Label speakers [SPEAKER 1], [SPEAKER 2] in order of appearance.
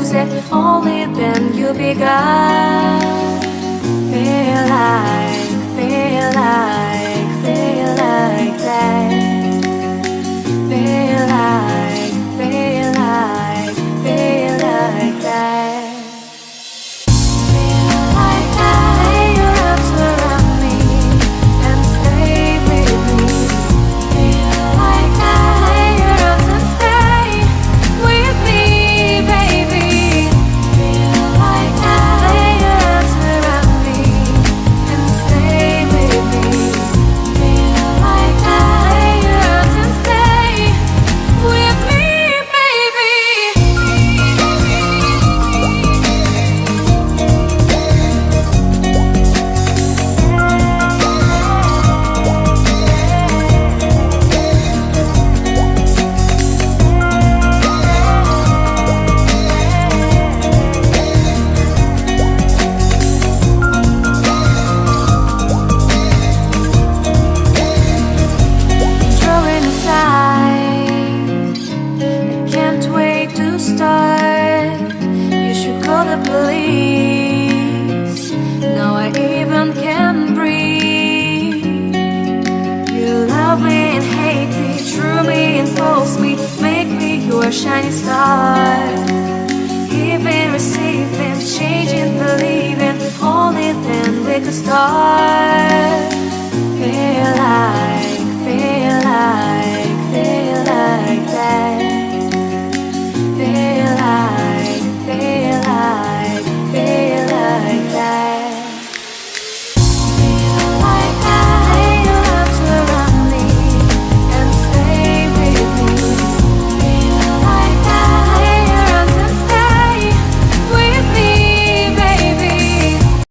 [SPEAKER 1] lose it. Only then you begun. Feel like, feel like, feel like that. Feel like, feel like, feel like that. Feel like that. Lay your arms around me and stay with me. Feel like that. Lay your arms and stay with me, baby. Feel like that. Lay your arms around me and stay with me. Feel like that. Lay your arms and stay with me, baby. Drawing aside, I can't wait to start. You should call the police. Now I even can breathe. You love me and hate me, true me and false me, make me your shining star. Giving, receiving, changing, believing, only then we could start.